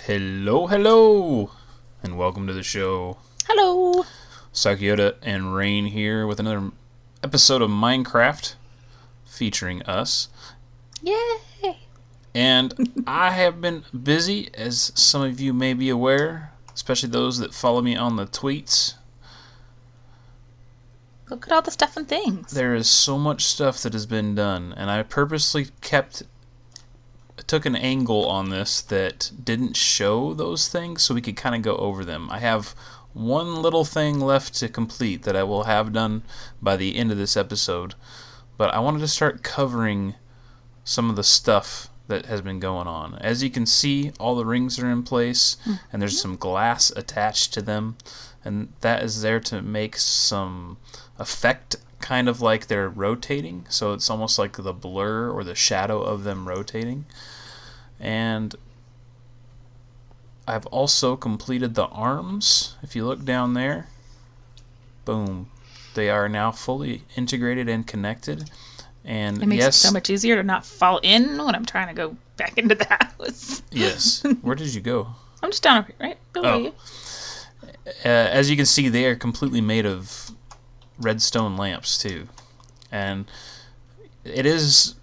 Hello, hello, and welcome to the show. Hello. Sykoyoda and Rain here with another episode of Minecraft featuring us. Yay. And I have been busy, as some of you may be aware, especially those that follow me on the tweets. Look at all the stuff and things. There is so much stuff that has been done, and I purposely took an angle on this that didn't show those things so we could kind of go over them. I have one little thing left to complete that I will have done by the end of this episode, but I wanted to start covering some of the stuff that has been going on. As you can see, all the rings are in place, and there's some glass attached to them, and that is there to make some effect, kind of like they're rotating, so it's almost like the blur or the shadow of them rotating. And I've also completed the arms. If you look down there, boom, they are now fully integrated and connected. And it makes yes, it so much easier to not fall in when I'm trying to go back into the house. Yes. Where did you go? I'm just down over here, right? Below you. As you can see, they are completely made of redstone lamps too, and it is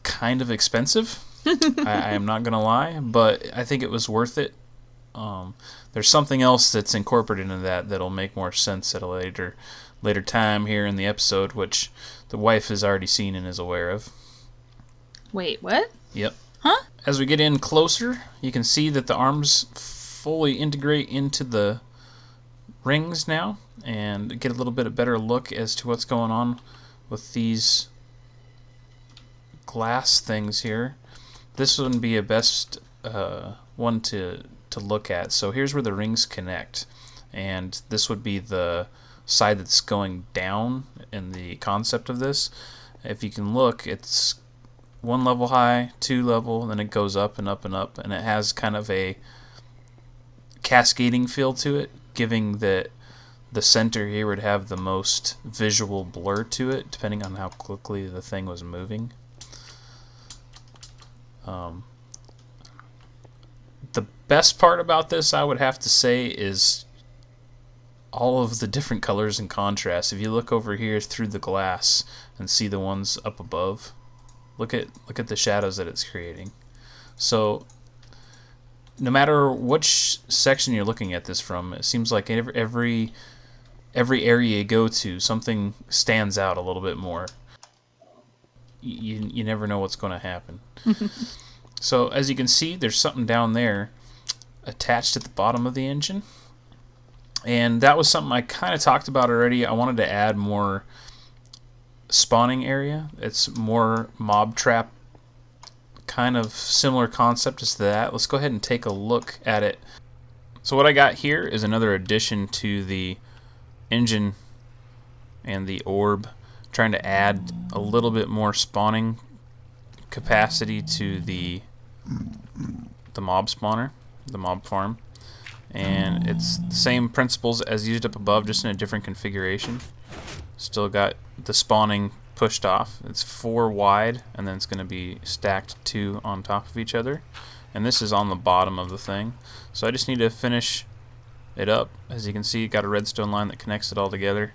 kind of expensive. I am not gonna lie, but I think it was worth it. There's something else that's incorporated into that'll make more sense at a later time here in the episode, which the wife has already seen and is aware of. Wait, what? Yep. Huh? As we get in closer, you can see that the arms fully integrate into the rings now, and get a little bit better look as to what's going on with these glass things here. This would be a best one to look at. So here's where the rings connect, and this would be the side that's going down in the concept of this. If you can look, it's one level high, 2 level, and then it goes up and up and up, and it has kind of a cascading feel to it, giving that the center here would have the most visual blur to it, depending on how quickly the thing was moving. The best part about this, I would have to say, is all of the different colors and contrasts. If you look over here through the glass and see the ones up above, look at the shadows that it's creating. So no matter which section you're looking at this from, it seems like every area you go to, something stands out a little bit more. You never know what's going to happen. So as you can see, there's something down there attached at the bottom of the engine, and that was something I kind of talked about already. I wanted to add more spawning area. It's more mob trap, kind of similar concept as that. Let's go ahead and take a look at it. So what I got here is another addition to the engine and the orb, trying to add a little bit more spawning capacity to the mob spawner, the mob farm. And it's the same principles as used up above, just in a different configuration. Still got the spawning pushed off. It's 4 wide, and then it's going to be stacked 2 on top of each other. And this is on the bottom of the thing. So I just need to finish it up. As you can see, got a redstone line that connects it all together.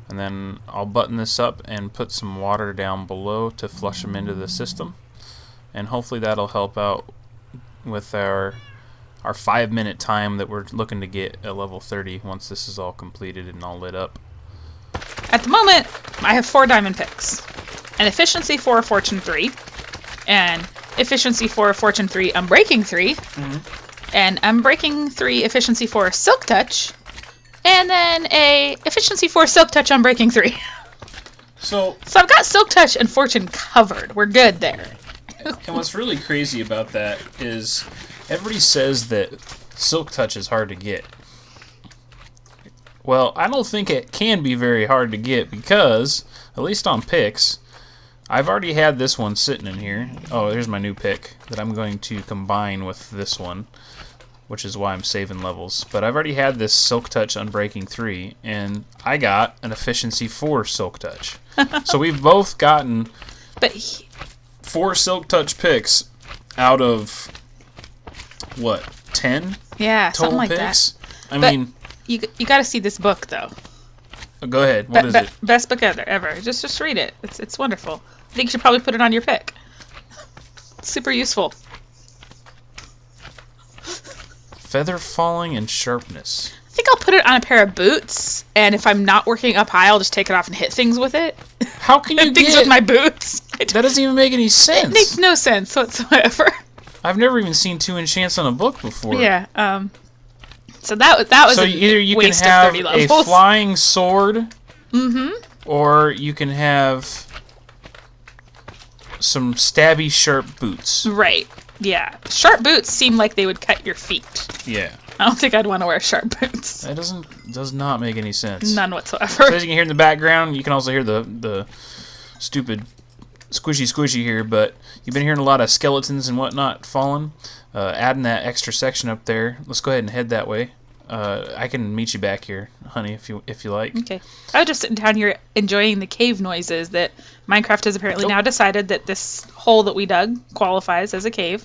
And then I'll button this up and put some water down below to flush them into the system. And hopefully that'll help out with our 5-minute time that we're looking to get at level 30 once this is all completed and all lit up. At the moment, I have 4 diamond picks. An efficiency 4, fortune 3. And efficiency 4, fortune 3, unbreaking 3. And unbreaking 3, efficiency 4, silk touch. And then a efficiency 4 silk touch unbreaking 3. So I've got silk touch and fortune covered. We're good there. And what's really crazy about that is everybody says that silk touch is hard to get. Well, I don't think it can be very hard to get, because, at least on picks, I've already had this one sitting in here. Oh, here's my new pick that I'm going to combine with this one, which is why I'm saving levels. But I've already had this Silk Touch Unbreaking 3, and I got an Efficiency 4 Silk Touch. So we've both gotten 4 Silk Touch picks out of, what, 10 Yeah, something total like picks. that. I mean, you got to see this book though. go ahead. What is it? Best book ever. Just read it. It's wonderful. I think you should probably put it on your pick. Super useful. Feather falling and sharpness. I think I'll put it on a pair of boots, and if I'm not working up high, I'll just take it off and hit things with it. How can you things with my boots? That doesn't even make any sense. It makes no sense whatsoever. I've never even seen 2 enchants on a book before. Yeah. So that was so a either you can waste have of 30 levels. a flying sword, Mm-hmm. or you can have some stabby sharp boots. Right. Yeah. Sharp boots seem like they would cut your feet. Yeah. I don't think I'd want to wear sharp boots. That does not make any sense. None whatsoever. So as you can hear in the background, you can also hear the stupid squishy here, but you've been hearing a lot of skeletons and whatnot falling. Adding that extra section up there. Let's go ahead and head that way. I can meet you back here, honey, if you like. Okay. I was just sitting down here enjoying the cave noises that Minecraft has apparently now decided that this hole that we dug qualifies as a cave.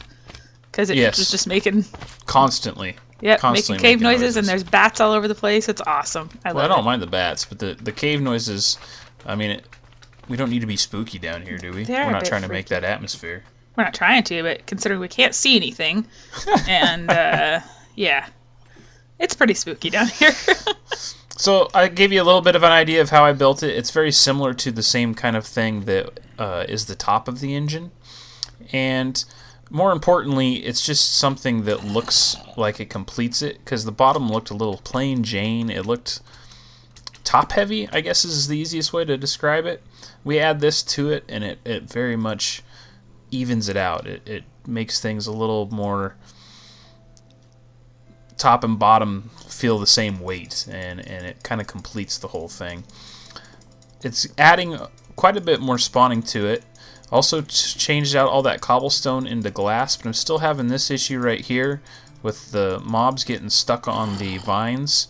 Because it was just making... Constantly. Yep, making cave noises, and there's bats all over the place. It's awesome. I don't mind the bats, but the cave noises, I mean, we don't need to be spooky down here, do we? We're not trying to make that atmosphere. We're not trying to, but considering we can't see anything, and yeah, it's pretty spooky down here. So I gave you a little bit of an idea of how I built it. It's very similar to the same kind of thing that is the top of the engine, and more importantly, it's just something that looks like it completes it, because the bottom looked a little plain Jane. It looked top heavy, I guess is the easiest way to describe it. We add this to it, and it very much evens it out. It makes things a little more top and bottom feel the same weight, and it kind of completes the whole thing. It's adding quite a bit more spawning to it. Also changed out all that cobblestone into glass, but I'm still having this issue right here with the mobs getting stuck on the vines.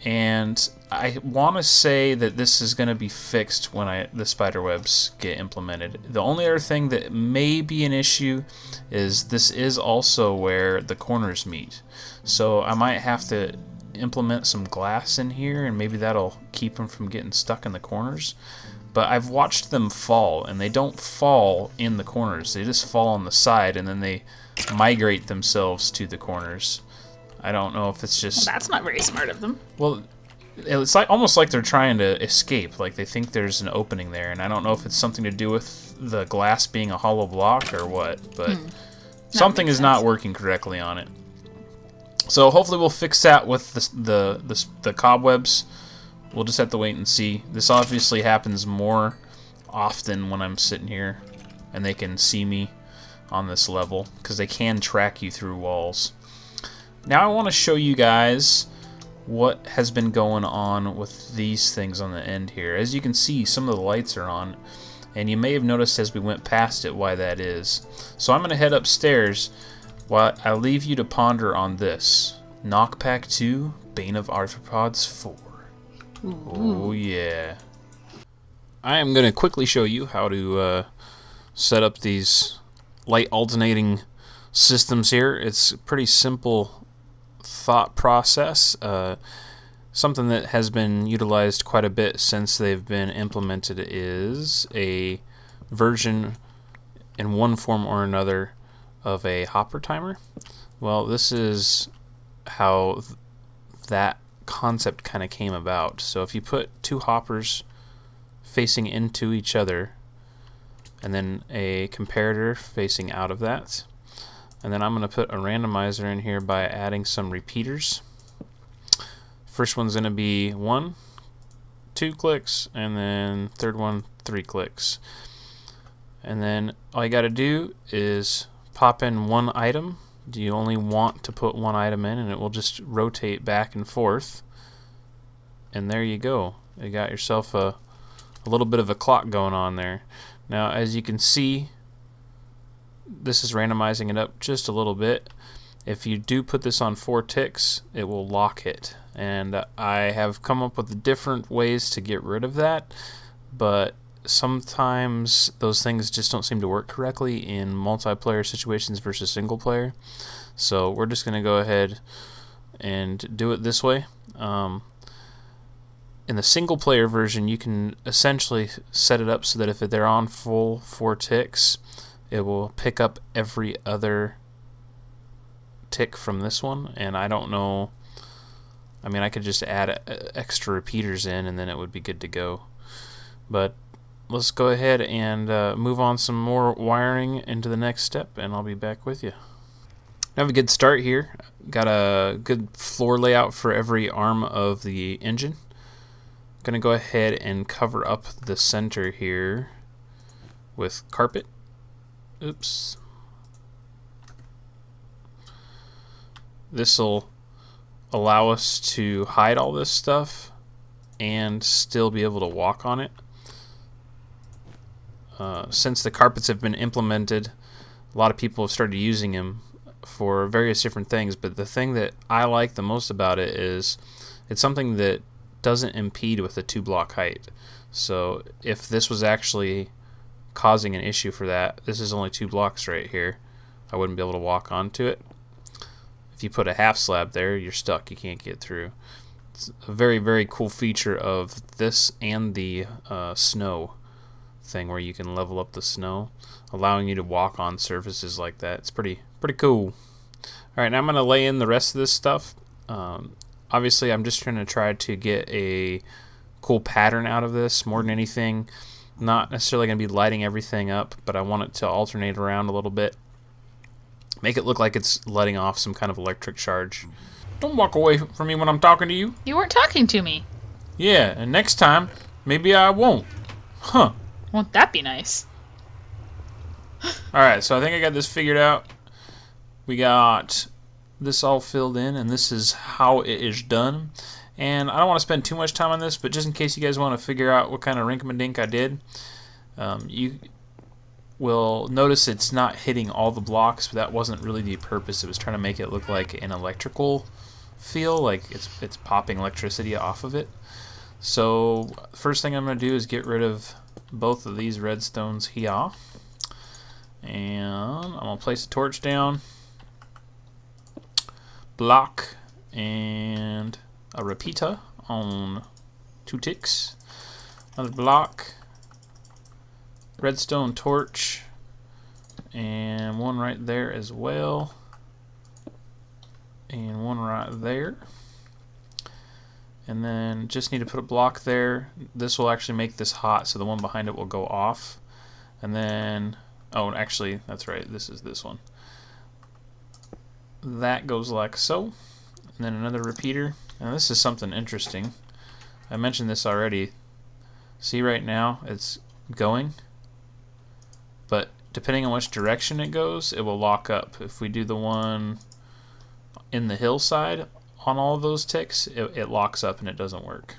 And I want to say that this is going to be fixed when the spider webs get implemented. The only other thing that may be an issue is this is also where the corners meet. So I might have to implement some glass in here, and maybe that'll keep them from getting stuck in the corners. But I've watched them fall, and they don't fall in the corners. They just fall on the side, and then they migrate themselves to the corners. I don't know if it's just... Well, that's not very smart of them. Well, it's almost like they're trying to escape. Like they think there's an opening there, and I don't know if it's something to do with the glass being a hollow block or what, but something is not working correctly on it. So hopefully we'll fix that with the cobwebs. We'll just have to wait and see. This obviously happens more often when I'm sitting here and they can see me on this level, because they can track you through walls. Now I want to show you guys what has been going on with these things on the end here. As you can see, some of the lights are on, and you may have noticed as we went past it why that is. So I'm going to head upstairs while I leave you to ponder on this. Knockback 2, Bane of Arthropods 4. Ooh. Oh yeah. I am going to quickly show you how to set up these light alternating systems here. It's a pretty simple thought process. Something that has been utilized quite a bit since they've been implemented is a version in one form or another of a hopper timer. Well, this is how that concept kind of came about. So if you put two hoppers facing into each other, and then a comparator facing out of that, and then I'm going to put a randomizer in here by adding some repeaters. First one's going to be 1, 2 clicks, and then third one 3 clicks. And then all you got to do is pop in one item. Do you only want to put one item in, and it will just rotate back and forth. And there you go. You got yourself a little bit of a clock going on there. Now, as you can see, this is randomizing it up just a little bit. If you do put this on 4 ticks, it will lock it. And I have come up with different ways to get rid of that, but sometimes those things just don't seem to work correctly in multiplayer situations versus single player. So we're just going to go ahead and do it this way. In the single player version, you can essentially set it up so that if they're on full 4 ticks, it will pick up every other tick from this one. And I don't know, I mean, I could just add extra repeaters in and then it would be good to go. But let's go ahead and move on some more wiring into the next step, and I'll be back with you. I have a good start here. Got a good floor layout for every arm of the engine. I'm going to go ahead and cover up the center here with carpet. Oops. This will allow us to hide all this stuff and still be able to walk on it. Since the carpets have been implemented, a lot of people have started using them for various different things, but the thing that I like the most about it is it's something that doesn't impede with the 2-block height. So if this was actually causing an issue for that, this is only 2 blocks right here, I wouldn't be able to walk onto it. If you put a half slab there, you're stuck, you can't get through. It's a very, very cool feature of this and the snow thing, where you can level up the snow, allowing you to walk on surfaces like that. It's pretty cool. Alright, now I'm going to lay in the rest of this stuff. Obviously, I'm just trying to try to get a cool pattern out of this more than anything. Not necessarily going to be lighting everything up, but I want it to alternate around a little bit. Make it look like it's letting off some kind of electric charge. Don't walk away from me when I'm talking to you. You weren't talking to me. Yeah, and next time, maybe I won't. Huh. Won't that be nice? Alright, so I think I got this figured out. We got this all filled in, and this is how it is done. And I don't want to spend too much time on this, but just in case you guys want to figure out what kind of rink-a-dink I did, you will notice it's not hitting all the blocks, but that wasn't really the purpose. It was trying to make it look like an electrical feel, like it's popping electricity off of it. So first thing I'm going to do is get rid of both of these redstones here. And I'm going to place a torch down, block, and a repeater on 2 ticks. Another block, redstone torch, and one right there as well, and one right there. And then just need to put a block there. This will actually make this hot, so the one behind it will go off. And then, oh, actually, that's right, this is this one. That goes like so. And then another repeater. Now this is something interesting. I mentioned this already. See, right now it's going, but depending on which direction it goes, it will lock up. If we do the one in the hillside on all of those ticks, it locks up and it doesn't work.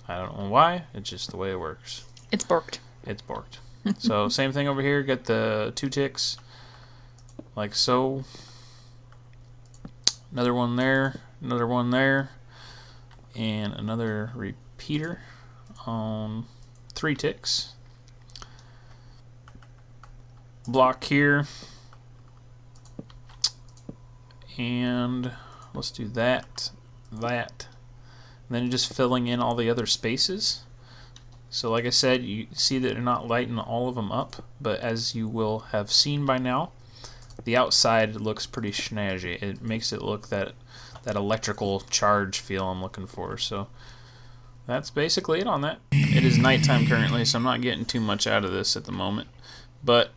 I don't know why, it's just the way it works. It's borked. It's borked. So same thing over here, get the 2 ticks like so. Another one there, another one there, and another repeater on 3 ticks. Block here, and let's do that, and then just filling in all the other spaces. So like I said, you see that they're not lighting all of them up, but as you will have seen by now, the outside looks pretty snazzy. It makes it look that electrical charge feel I'm looking for. So that's basically it on that. It is nighttime currently, so I'm not getting too much out of this at the moment. But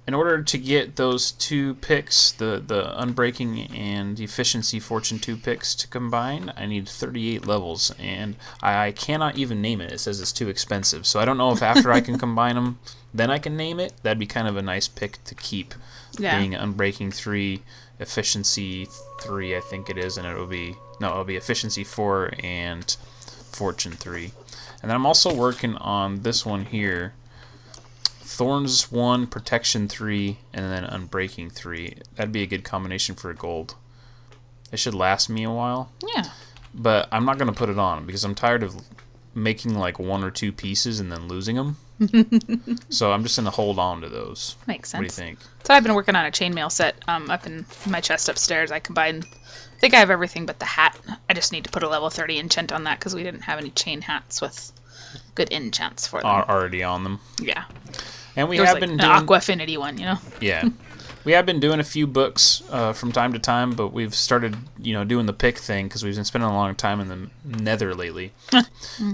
in order to get those 2 picks, the Unbreaking and Efficiency Fortune 2 picks to combine, I need 38 levels, and I cannot even name it. It says it's too expensive, so I don't know if after I can combine them, then I can name it. That'd be kind of a nice pick to keep, being Unbreaking 3, Efficiency 3, I think it is, and it'll be Efficiency 4 and Fortune 3. And then I'm also working on this one here, Thorns 1, Protection 3, and then Unbreaking 3. That'd be a good combination for a gold. It should last me a while. Yeah. But I'm not going to put it on because I'm tired of making like 1 or 2 pieces and then losing them. So I'm just going to hold on to those. Makes sense. What do you think? So I've been working on a chainmail set up in my chest upstairs. I combined... I think I have everything but the hat. I just need to put a level 30 enchant on that because we didn't have any chain hats with good enchants for them. Already on them. Yeah. And we There was have like been an doing... Aqua Affinity one, you know? Yeah. We have been doing a few books from time to time, but we've started, doing the pick thing because we've been spending a long time in the nether lately.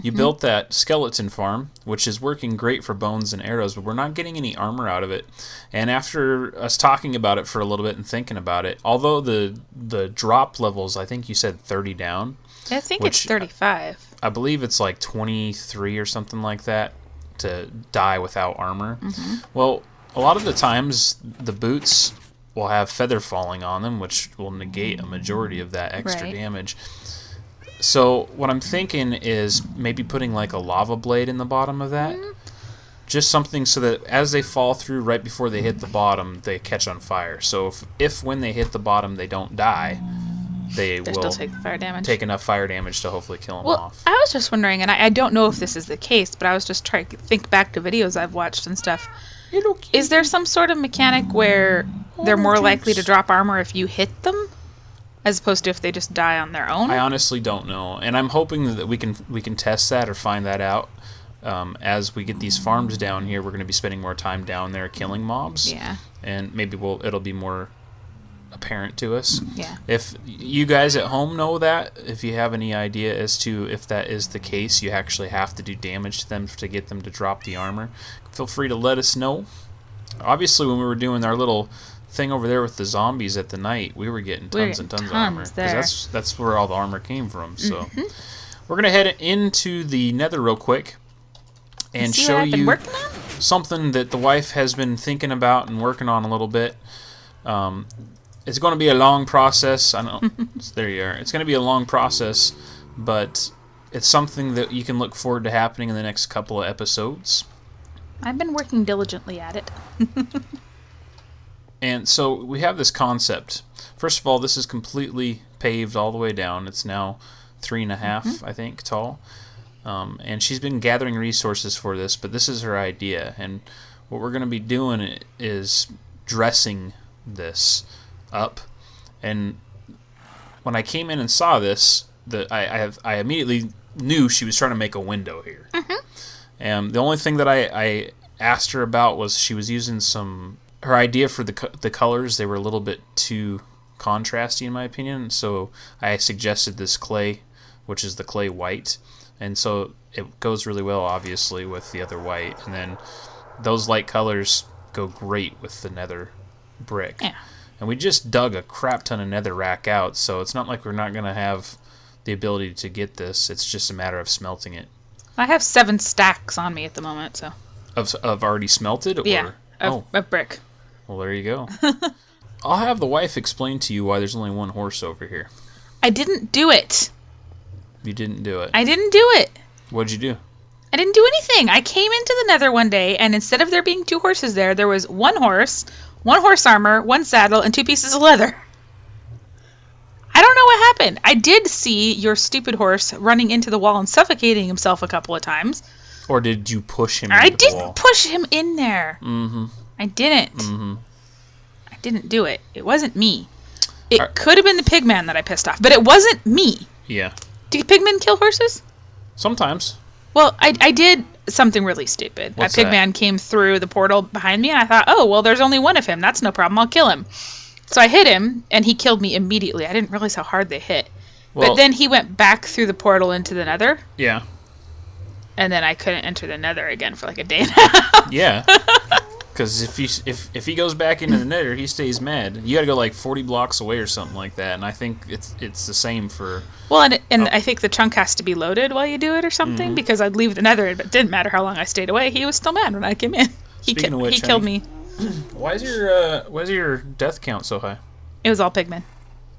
You built that skeleton farm, which is working great for bones and arrows, but we're not getting any armor out of it. And after us talking about it for a little bit and thinking about it, although the drop levels, I think you said 30 down. I think it's 35. I believe it's like 23 or something like that to die without armor. Well, a lot of the times, the boots will have feather falling on them, which will negate a majority of that extra damage. So what I'm thinking is maybe putting like a lava blade in the bottom of that. Just something so that as they fall through right before they hit the bottom, they catch on fire. So if when they hit the bottom they don't die, they will still take the fire damage. Take enough fire damage to hopefully kill them off. I was just wondering, and I don't know if this is the case, but I was just trying to think back to videos I've watched and stuff. Is there some sort of mechanic where they're more likely to drop armor if you hit them, as opposed to if they just die on their own? I honestly don't know, and I'm hoping that we can test that or find that out. As we get these farms down here, we're going to be spending more time down there killing mobs. Yeah. And maybe it'll be more apparent to us. Yeah. If you guys at home know that, if you have any idea as to if that is the case, you actually have to do damage to them to get them to drop the armor, feel free to let us know. Obviously, when we were doing our little thing over there with the zombies at the night, we were getting tons and tons of armor. Because that's where all the armor came from. So we're going to head into the nether real quick and show you something that the wife has been thinking about and working on a little bit. It's going to be a long process. I know. There you are. It's going to be a long process, but it's something that you can look forward to happening in the next couple of episodes. I've been working diligently at it. And so we have this concept. First of all, this is completely paved all the way down. It's now 3.5, I think, tall. And she's been gathering resources for this, but this is her idea. And what we're going to be doing is dressing this up. And when I came in and saw this, I immediately knew she was trying to make a window here. And the only thing that I asked her about was she was using her idea for the colors. They were a little bit too contrasty in my opinion, so I suggested this clay, which is the clay white, and so it goes really well obviously with the other white, and then those light colors go great with the nether brick. Yeah. And we just dug a crap ton of nether rack out, so it's not like we're not going to have the ability to get this. It's just a matter of smelting it. I have 7 stacks on me at the moment, so. Of already smelted? Yeah, or? Of brick. Well, there you go. I'll have the wife explain to you why there's only one horse over here. I didn't do it. You didn't do it. I didn't do it. What'd you do? I didn't do anything. I came into the nether one day, and instead of there being 2 horses there was 1 horse, 1 horse armor, 1 saddle, and 2 pieces of leather. I don't know what happened. I did see your stupid horse running into the wall and suffocating himself a couple of times. Or did you push him into the wall? I didn't push him in there. Mm-hmm. I didn't. Mm-hmm. I didn't do it. It wasn't me. It could have been the pigman that I pissed off, but it wasn't me. Yeah. Do pigmen kill horses? Sometimes. Well, I did something really stupid. What's a pigman came through the portal behind me, and I thought, oh, well, there's only one of him. That's no problem. I'll kill him. So I hit him, and he killed me immediately. I didn't realize how hard they hit. Well, but then he went back through the portal into the nether. Yeah. And then I couldn't enter the nether again for like a day and a half. Yeah. Because if he goes back into the nether, he stays mad. You got to go like 40 blocks away or something like that. And I think it's the same for... Well, and I think the chunk has to be loaded while you do it or something, because I'd leave the nether, but it didn't matter how long I stayed away. He was still mad when I came in. He killed me. Why is your death count so high? It was all pigmen.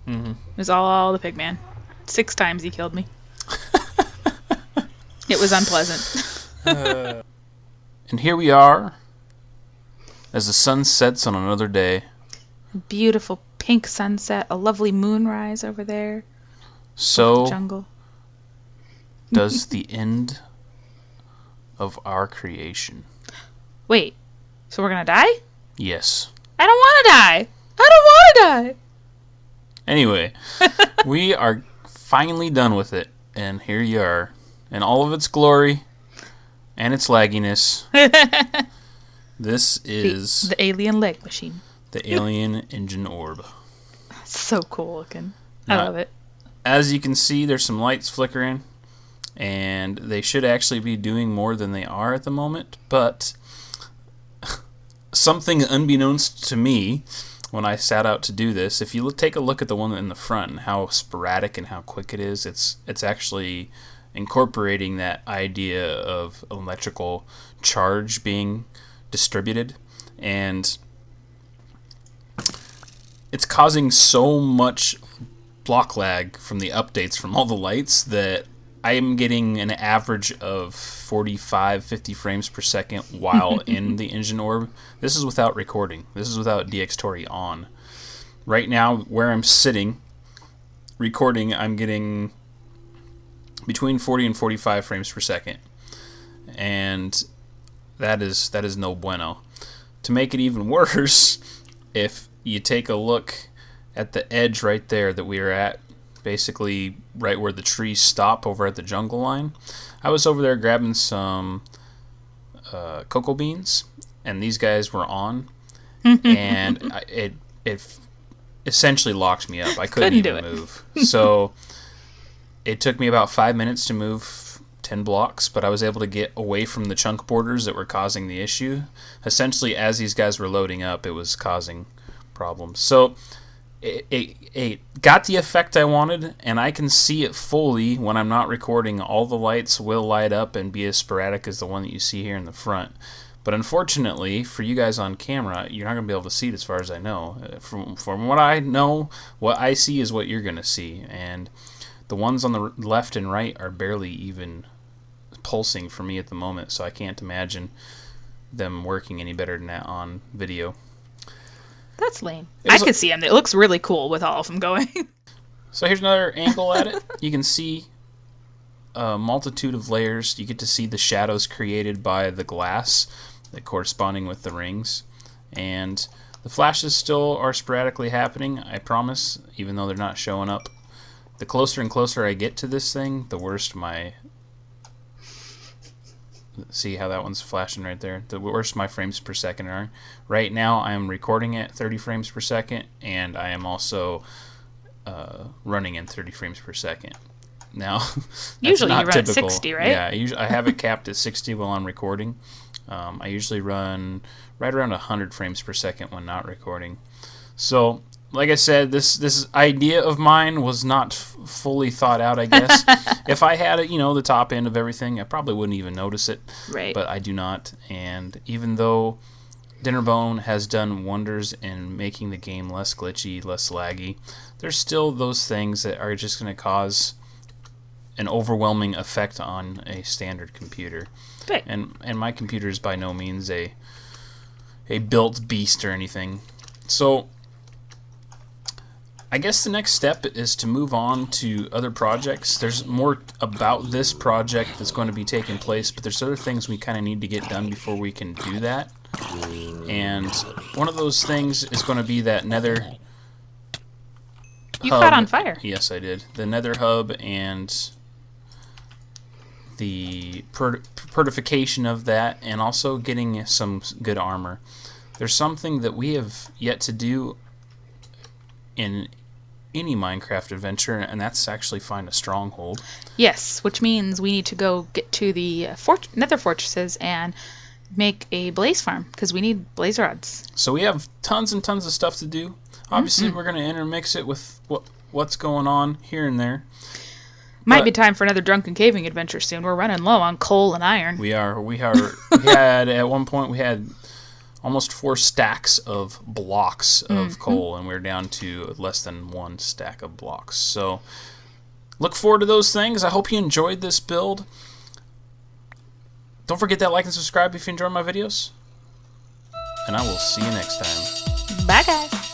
It was all the pigman. 6 times he killed me. It was unpleasant. And here we are, as the sun sets on another day. A beautiful pink sunset, a lovely moonrise over there. So, the jungle. Does the end of our creation. Wait, so we're gonna die? Yes. I don't want to die. I don't want to die. Anyway, we are finally done with it, and here you are, in all of its glory and its lagginess. This is the alien leg machine. The alien engine orb. So cool looking. Now, I love it. As you can see, there's some lights flickering, and they should actually be doing more than they are at the moment, but something unbeknownst to me when I sat out to do this, if you take a look at the one in the front and how sporadic and how quick it is, it's actually incorporating that idea of electrical charge being distributed, and it's causing so much block lag from the updates from all the lights that I am getting an average of 45-50 frames per second while in the engine orb. This is without recording. This is without DxTory on. Right now, where I'm sitting recording, I'm getting between 40 and 45 frames per second, and that is no bueno. To make it even worse, if you take a look at the edge right there that we are at, basically right where the trees stop over at the jungle line, I was over there grabbing some cocoa beans, and these guys were on, and it essentially locked me up. I couldn't even move. So it took me about 5 minutes to move 10 blocks, but I was able to get away from the chunk borders that were causing the issue. Essentially, as these guys were loading up, it was causing problems. So it got the effect I wanted, and I can see it fully when I'm not recording. All the lights will light up and be as sporadic as the one that you see here in the front. But unfortunately, for you guys on camera, you're not going to be able to see it as far as I know. From what I know, what I see is what you're going to see. And the ones on the left and right are barely even pulsing for me at the moment, so I can't imagine them working any better than that on video. That's lame. I can see them. It looks really cool with all of them going. So here's another angle at it. You can see a multitude of layers. You get to see the shadows created by the glass that corresponding with the rings. And the flashes still are sporadically happening, I promise, even though they're not showing up. The closer and closer I get to this thing, the worse my... See how that one's flashing right there? The worse my frames per second are. Right now I am recording at 30 frames per second, and I am also running in 30 frames per second. Now, usually not you run typical. at 60, right? Yeah, I have it capped at 60 while I'm recording. I usually run right around 100 frames per second when not recording. So, like I said, this idea of mine was not fully thought out, I guess. If I had it, the top end of everything, I probably wouldn't even notice it. Right. But I do not. And even though Dinnerbone has done wonders in making the game less glitchy, less laggy, there's still those things that are just going to cause an overwhelming effect on a standard computer. Right. And my computer is by no means a built beast or anything. So I guess the next step is to move on to other projects. There's more about this project that's going to be taking place, but there's other things we kind of need to get done before we can do that. And one of those things is going to be that nether hub. You caught on fire. Yes, I did. The nether hub and the purification of that, and also getting some good armor. There's something that we have yet to do in any Minecraft adventure, and that's actually find a stronghold. Yes, which means we need to go get to the nether fortresses and make a blaze farm, because we need blaze rods. So we have tons and tons of stuff to do. Obviously, we're going to intermix it with what's going on here and there. Might be time for another drunken caving adventure soon. We're running low on coal and iron. We are. We had at one point we had almost 4 stacks of blocks of coal, and we're down to less than 1 stack of blocks. So look forward to those things. I hope you enjoyed this build. Don't forget that like and subscribe if you enjoy my videos. And I will see you next time. Bye, guys.